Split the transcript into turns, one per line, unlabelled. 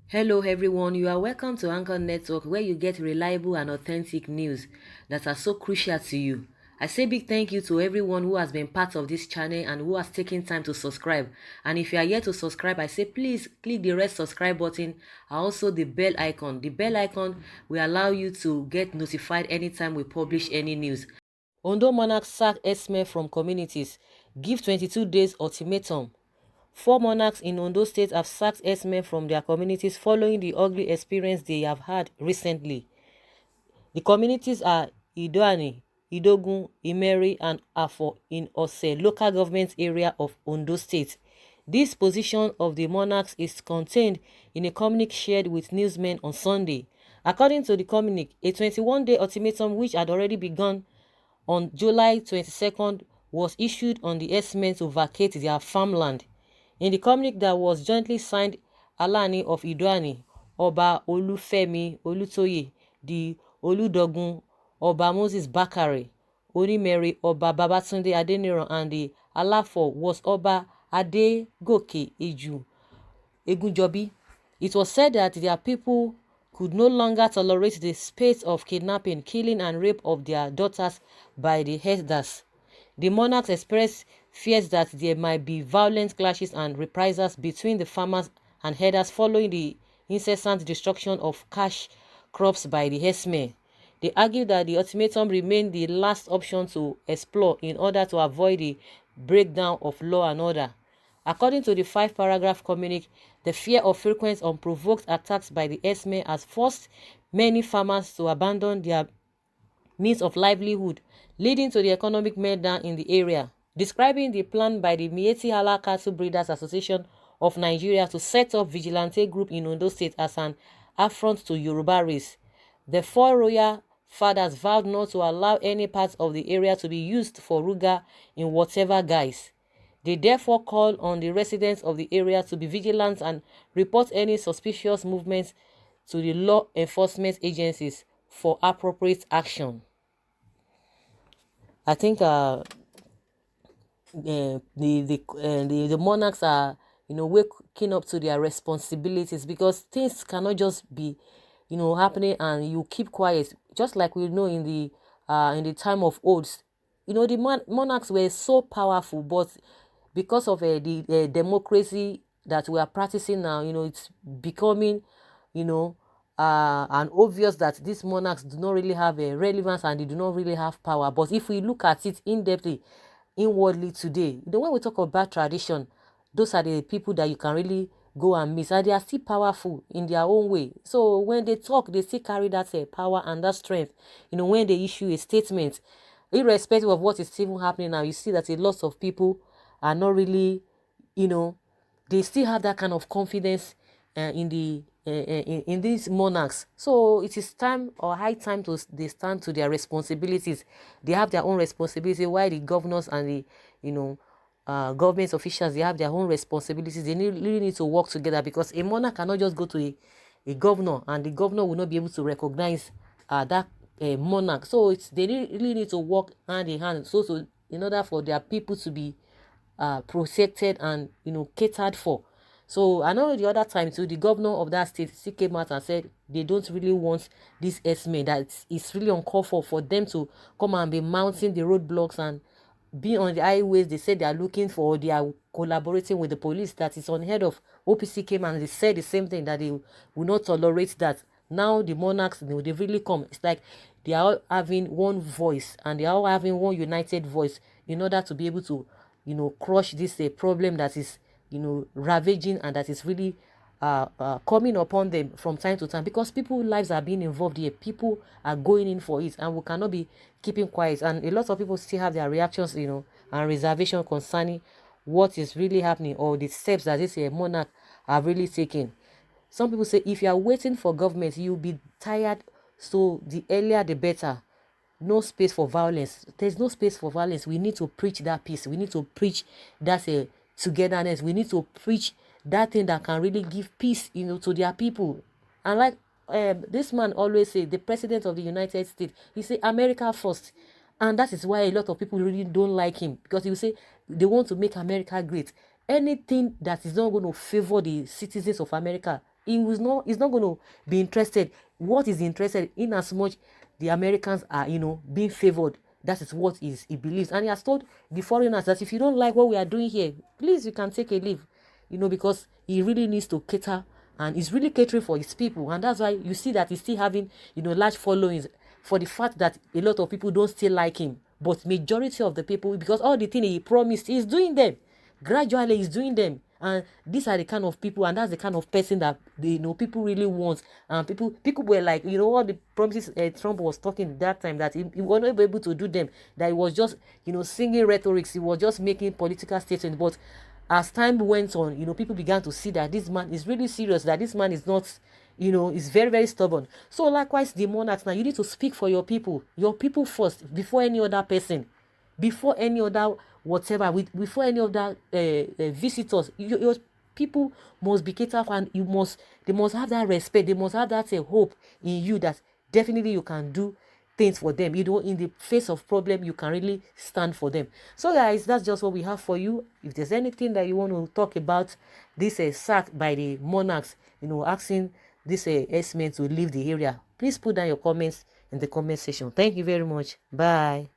Hello everyone, you are welcome to Anchor Network where you get reliable and authentic news that are so crucial to you. I say big thank you to everyone who has been part of this channel and who has taken time to subscribe. And if you are yet to subscribe, I say please click the red subscribe button and also the bell icon. The bell icon will allow you to get notified anytime we publish any news. Ondo Monarchs sack Esme from communities. Give 22 days ultimatum. 4 monarchs in Ondo State have sacked herdsmen from their communities following the ugly experience they have had recently. The communities are Idoani, Idogun, Imeri, and Afo in Ose local government area of Ondo State. This position of the monarchs is contained in a communique shared with newsmen on Sunday. According to the communique, a 21-day ultimatum which had already begun on July 22nd was issued on the herdsmen to vacate their farmland. In the communique that was jointly signed, Alani of Idoani, Oba Olufemi Olutoye, the Oludogun, Oba Moses Bakare, Onimeri, Oba Babatunde Adeniran, and the Alafo was Oba Adegoke Egunjobi. It was said that their people could no longer tolerate the spate of kidnapping, killing, and rape of their daughters by the herders. The monarchs expressed fears that there might be violent clashes and reprisals between the farmers and herders following the incessant destruction of cash crops by the herdsmen. They argued that the ultimatum remained the last option to explore in order to avoid the breakdown of law and order. According to the 5-paragraph communique, the fear of frequent unprovoked attacks by the herdsmen has forced many farmers to abandon their means of livelihood, leading to the economic meltdown in the area. Describing the plan by the Mieti Allah Cattle Breeders Association of Nigeria to set up vigilante group in Ondo State as an affront to Yoruba race, the 4 royal fathers vowed not to allow any part of the area to be used for Ruga in whatever guise. They therefore call on the residents of the area to be vigilant and report any suspicious movements to the law enforcement agencies for appropriate action. I think the monarchs are waking up to their responsibilities, because things cannot just be happening and you keep quiet, just like we know in the time of old. The monarchs were so powerful, but because of the democracy that we are practicing now, it's becoming and obvious that these monarchs do not really have a relevance and they do not really have power. But if we look at it in-depthly, inwardly today, when we talk about tradition, those are the people that you can really go and meet, and they are still powerful in their own way. So when they talk, they still carry that power and that strength. When they issue a statement, irrespective of what is even happening now, you see that a lot of people are not really, they still have that kind of confidence in these monarchs. So it is time or high time to they stand to their responsibilities. They have their own responsibility, while the governors and the government officials, they have their own responsibilities. They really need to work together, because a monarch cannot just go to a governor and the governor will not be able to recognize that monarch. So they really need to work hand in hand, so in order for their people to be protected and catered for. So I know the other time too, the governor of that state still came out and said they don't really want this estimate, that it's really uncalled for them to come and be mounting the roadblocks and be on the highways. They said they are looking for, they are collaborating with the police. That is unheard of. OPC came and they said the same thing, that they will not tolerate that. Now the monarchs, they've really come. It's like they are all having one voice and they are all having one united voice in order to be able to crush this problem that is ravaging and that is really coming upon them from time to time, because people's lives are being involved here. People are going in for it, and we cannot be keeping quiet. And a lot of people still have their reactions, and reservation concerning what is really happening, or the steps that this monarch are really taking. Some people say if you are waiting for government, you'll be tired, so the earlier the better. No space for violence. There's no space for violence. We need to preach that peace. We need to preach that togetherness. We need to preach that thing that can really give peace, to their people. And like this man always say, the president of the United States, he say America first. And that is why a lot of people really don't like him, because he will say they want to make America great. Anything that is not going to favor the citizens of America, he's not going to be interested. What is interested in, as much the Americans are, being favored, that is what he believes. And he has told the foreigners that if you don't like what we are doing here, please, you can take a leave, because he really needs to cater, and he's really catering for his people. And that's why you see that he's still having, large followings, for the fact that a lot of people don't still like him. But majority of the people, because all the things he promised, he's doing them. Gradually, he's doing them. And these are the kind of people, and that's the kind of person that people really want. And people were like, all the promises Trump was talking that time, that he was not able to do them, that he was just singing rhetorics, he was just making political statements. But as time went on, people began to see that this man is really serious, that this man is not, is very, very stubborn. So likewise, the monarchs, now you need to speak for your people first, before any other person, before any other whatever, before any other visitors. Your people must be catered for, and they must have that respect, they must have that hope in you, that definitely you can do things for them. In the face of problem, you can really stand for them. So guys, that's just what we have for you. If there's anything that you want to talk about this sack by the monarchs, asking this S-men to leave the area, please put down your comments in the comment section. Thank you very much. Bye.